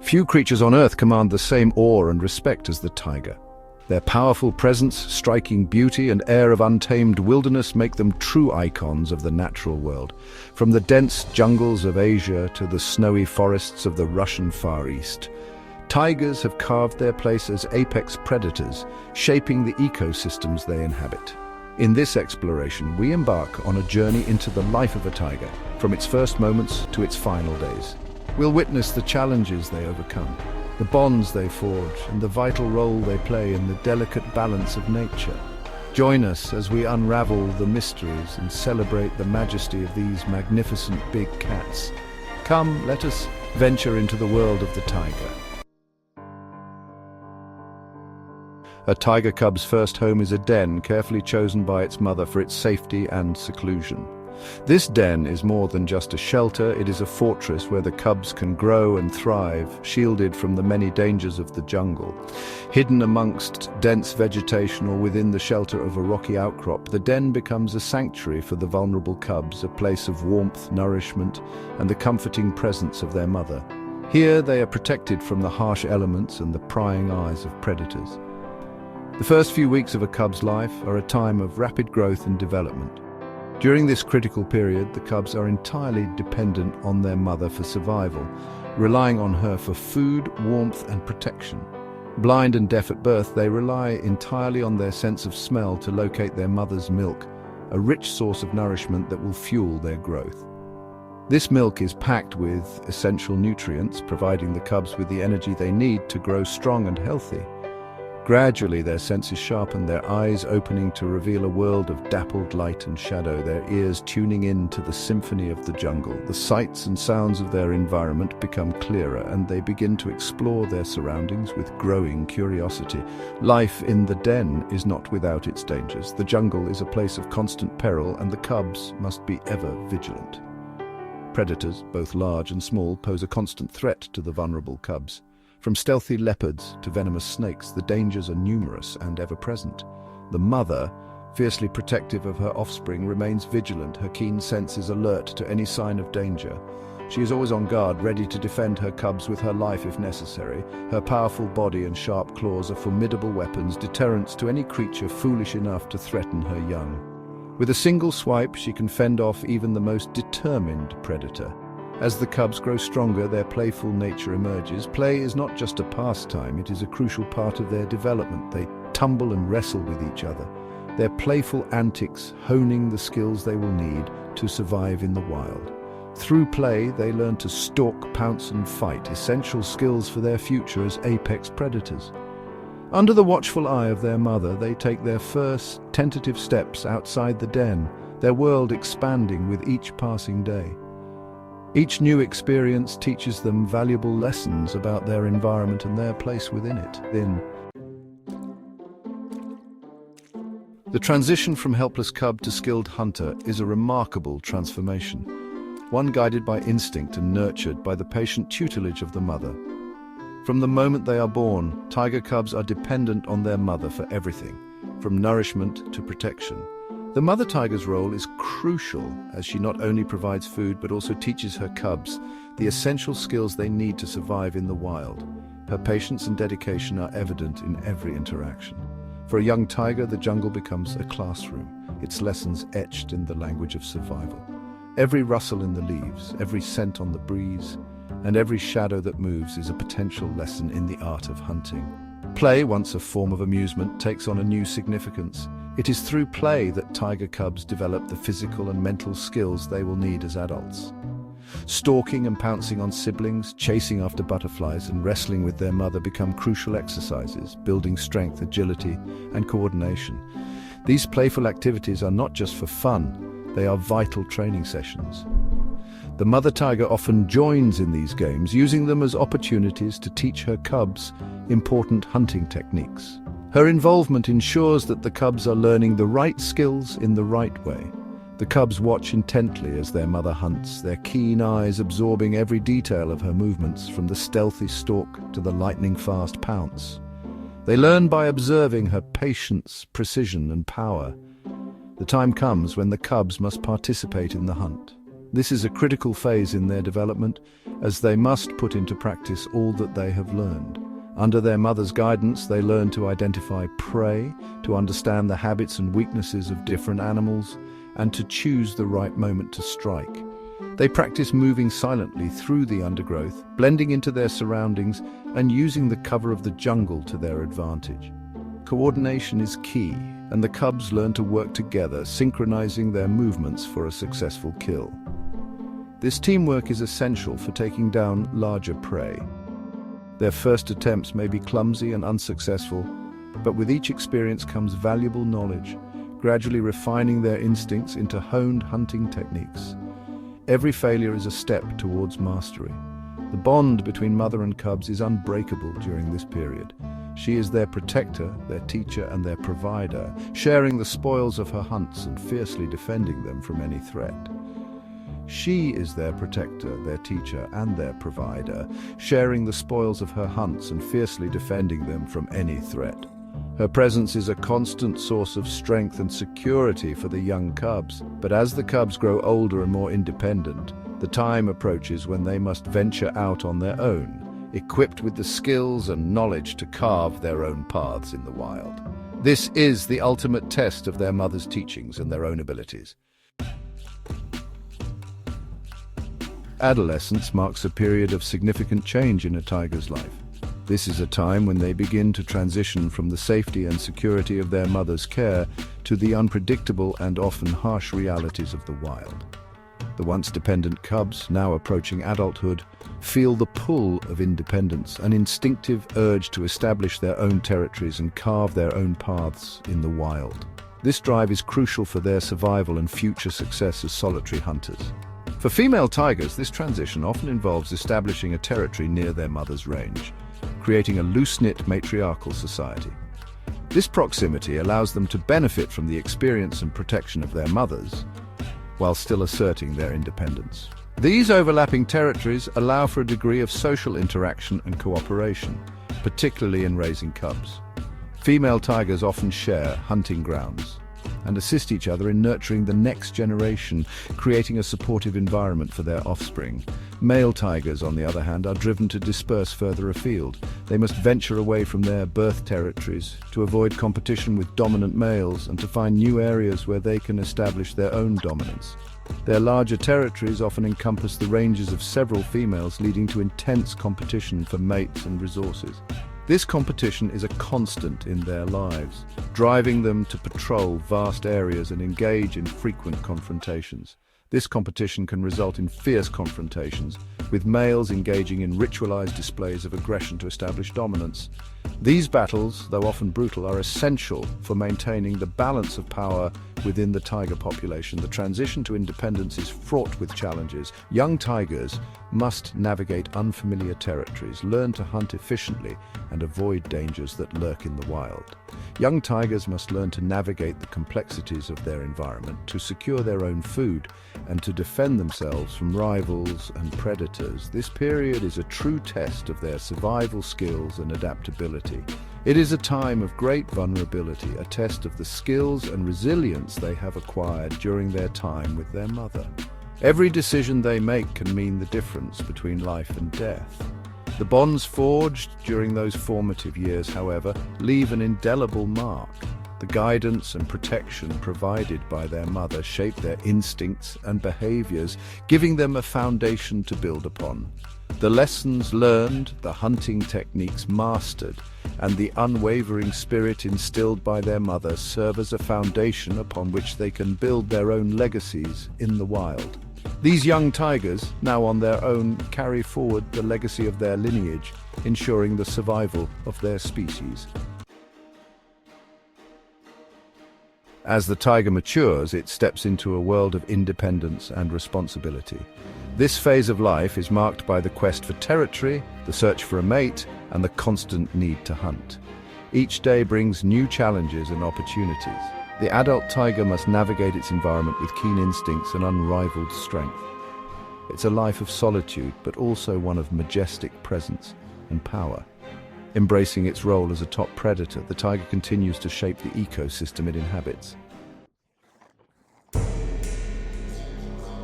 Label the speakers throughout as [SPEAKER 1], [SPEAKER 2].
[SPEAKER 1] Few creatures on Earth command the same awe and respect as the tiger. Their powerful presence, striking beauty, and air of untamed wilderness make them true icons of the natural world. From the dense jungles of Asia to the snowy forests of the Russian Far East, tigers have carved their place as apex predators, shaping the ecosystems they inhabit. In this exploration, we embark on a journey into the life of a tiger, from its first moments to its final days. We'll witness the challenges they overcome, the bonds they forge, and the vital role they play in the delicate balance of nature. Join us as we unravel the mysteries and celebrate the majesty of these magnificent big cats. Come, let us venture into the world of the tiger. A tiger cub's first home is a den carefully chosen by its mother for its safety and seclusion. This den is more than just a shelter, it is a fortress where the cubs can grow and thrive, shielded from the many dangers of the jungle. Hidden amongst dense vegetation or within the shelter of a rocky outcrop, the den becomes a sanctuary for the vulnerable cubs, a place of warmth, nourishment, and the comforting presence of their mother. Here they are protected from the harsh elements and the prying eyes of predators. The first few weeks of a cub's life are a time of rapid growth and development. During this critical period, the cubs are entirely dependent on their mother for survival, relying on her for food, warmth, and protection. Blind and deaf at birth, they rely entirely on their sense of smell to locate their mother's milk, a rich source of nourishment that will fuel their growth. This milk is packed with essential nutrients, providing the cubs with the energy they need to grow strong and healthy. Gradually, their senses sharpen, their eyes opening to reveal a world of dappled light and shadow, their ears tuning in to the symphony of the jungle. The sights and sounds of their environment become clearer, and they begin to explore their surroundings with growing curiosity. Life in the den is not without its dangers. The jungle is a place of constant peril, and the cubs must be ever vigilant. Predators, both large and small, pose a constant threat to the vulnerable cubs. From stealthy leopards to venomous snakes, the dangers are numerous and ever-present. The mother, fiercely protective of her offspring, remains vigilant, her keen senses alert to any sign of danger. She is always on guard, ready to defend her cubs with her life if necessary. Her powerful body and sharp claws are formidable weapons, deterrents to any creature foolish enough to threaten her young. With a single swipe, she can fend off even the most determined predator. As the cubs grow stronger, their playful nature emerges. Play is not just a pastime, it is a crucial part of their development. They tumble and wrestle with each other, their playful antics honing the skills they will need to survive in the wild. Through play, they learn to stalk, pounce, and fight, essential skills for their future as apex predators. Under the watchful eye of their mother, they take their first tentative steps outside the den, their world expanding with each passing day. Each new experience teaches them valuable lessons about their environment and their place within it. The transition from helpless cub to skilled hunter is a remarkable transformation, one guided by instinct and nurtured by the patient tutelage of the mother. From the moment they are born, tiger cubs are dependent on their mother for everything, from nourishment to protection. The mother tiger's role is crucial, as she not only provides food but also teaches her cubs the essential skills they need to survive in the wild. Her patience and dedication are evident in every interaction. For a young tiger, the jungle becomes a classroom, its lessons etched in the language of survival. Every rustle in the leaves, every scent on the breeze, and every shadow that moves is a potential lesson in the art of hunting. Play, once a form of amusement, takes on a new significance. It is through play that tiger cubs develop the physical and mental skills they will need as adults. Stalking and pouncing on siblings, chasing after butterflies, and wrestling with their mother become crucial exercises, building strength, agility, and coordination. These playful activities are not just for fun, they are vital training sessions. The mother tiger often joins in these games, using them as opportunities to teach her cubs important hunting techniques. Her involvement ensures that the cubs are learning the right skills in the right way. The cubs watch intently as their mother hunts, their keen eyes absorbing every detail of her movements, from the stealthy stalk to the lightning-fast pounce. They learn by observing her patience, precision, and power. The time comes when the cubs must participate in the hunt. This is a critical phase in their development, as they must put into practice all that they have learned. Under their mother's guidance, they learn to identify prey, to understand the habits and weaknesses of different animals, and to choose the right moment to strike. They practice moving silently through the undergrowth, blending into their surroundings, and using the cover of the jungle to their advantage. Coordination is key, and the cubs learn to work together, synchronizing their movements for a successful kill. This teamwork is essential for taking down larger prey. Their first attempts may be clumsy and unsuccessful, but with each experience comes valuable knowledge, gradually refining their instincts into honed hunting techniques. Every failure is a step towards mastery. The bond between mother and cubs is unbreakable during this period. She is their protector, their teacher, and their provider, sharing the spoils of her hunts and fiercely defending them from any threat. She is their protector, their teacher, and their provider, sharing the spoils of her hunts and fiercely defending them from any threat. Her presence is a constant source of strength and security for the young cubs, but as the cubs grow older and more independent, the time approaches when they must venture out on their own, equipped with the skills and knowledge to carve their own paths in the wild. This is the ultimate test of their mother's teachings and their own abilities. Adolescence marks a period of significant change in a tiger's life. This is a time when they begin to transition from the safety and security of their mother's care to the unpredictable and often harsh realities of the wild. The once dependent cubs, now approaching adulthood, feel the pull of independence, an instinctive urge to establish their own territories and carve their own paths in the wild. This drive is crucial for their survival and future success as solitary hunters. For female tigers, this transition often involves establishing a territory near their mother's range, creating a loose-knit matriarchal society. This proximity allows them to benefit from the experience and protection of their mothers, while still asserting their independence. These overlapping territories allow for a degree of social interaction and cooperation, particularly in raising cubs. Female tigers often share hunting grounds and assist each other in nurturing the next generation, creating a supportive environment for their offspring. Male tigers, on the other hand, are driven to disperse further afield. They must venture away from their birth territories to avoid competition with dominant males and to find new areas where they can establish their own dominance. Their larger territories often encompass the ranges of several females, leading to intense competition for mates and resources. This competition is a constant in their lives, driving them to patrol vast areas and engage in frequent confrontations. This competition can result in fierce confrontations, with males engaging in ritualized displays of aggression to establish dominance. These battles, though often brutal, are essential for maintaining the balance of power within the tiger population. The transition to independence is fraught with challenges. Young tigers must navigate unfamiliar territories, learn to hunt efficiently, and avoid dangers that lurk in the wild. Young tigers must learn to navigate the complexities of their environment, to secure their own food, and to defend themselves from rivals and predators. This period is a true test of their survival skills and adaptability. It is a time of great vulnerability, a test of the skills and resilience they have acquired during their time with their mother. Every decision they make can mean the difference between life and death. The bonds forged during those formative years, however, leave an indelible mark. The guidance and protection provided by their mother shape their instincts and behaviors, giving them a foundation to build upon. The lessons learned, the hunting techniques mastered, and the unwavering spirit instilled by their mother serve as a foundation upon which they can build their own legacies in the wild. These young tigers, now on their own, carry forward the legacy of their lineage, ensuring the survival of their species. As the tiger matures, it steps into a world of independence and responsibility. This phase of life is marked by the quest for territory, the search for a mate, and the constant need to hunt. Each day brings new challenges and opportunities. The adult tiger must navigate its environment with keen instincts and unrivaled strength. It's a life of solitude, but also one of majestic presence and power. Embracing its role as a top predator, the tiger continues to shape the ecosystem it inhabits.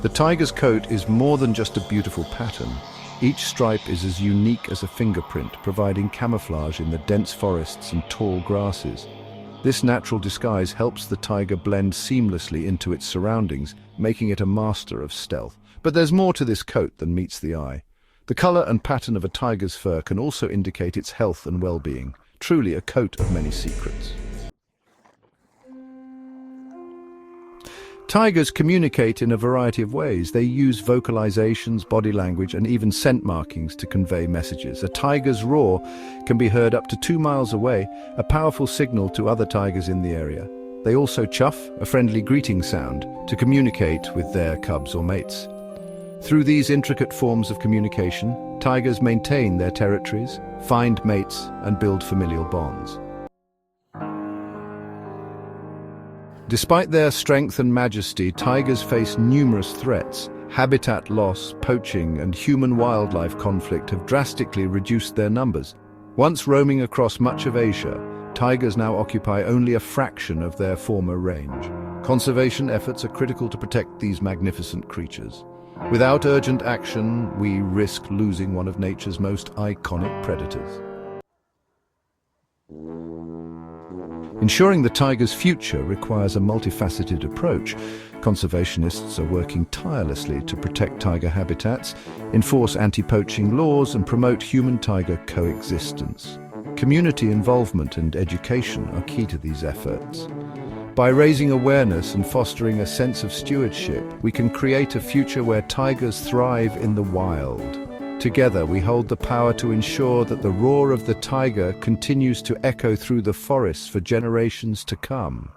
[SPEAKER 1] The tiger's coat is more than just a beautiful pattern. Each stripe is as unique as a fingerprint, providing camouflage in the dense forests and tall grasses. This natural disguise helps the tiger blend seamlessly into its surroundings, making it a master of stealth. But there's more to this coat than meets the eye. The color and pattern of a tiger's fur can also indicate its health and well-being. Truly a coat of many secrets. Tigers communicate in a variety of ways. They use vocalizations, body language, and even scent markings to convey messages. A tiger's roar can be heard up to 2 miles away, a powerful signal to other tigers in the area. They also chuff, a friendly greeting sound, to communicate with their cubs or mates. Through these intricate forms of communication, tigers maintain their territories, find mates, and build familial bonds. Despite their strength and majesty, tigers face numerous threats. Habitat loss, poaching, and human-wildlife conflict have drastically reduced their numbers. Once roaming across much of Asia, tigers now occupy only a fraction of their former range. Conservation efforts are critical to protect these magnificent creatures. Without urgent action, we risk losing one of nature's most iconic predators. Ensuring the tiger's future requires a multifaceted approach. Conservationists are working tirelessly to protect tiger habitats, enforce anti-poaching laws, and promote human-tiger coexistence. Community involvement and education are key to these efforts. By raising awareness and fostering a sense of stewardship, we can create a future where tigers thrive in the wild. Together, we hold the power to ensure that the roar of the tiger continues to echo through the forests for generations to come.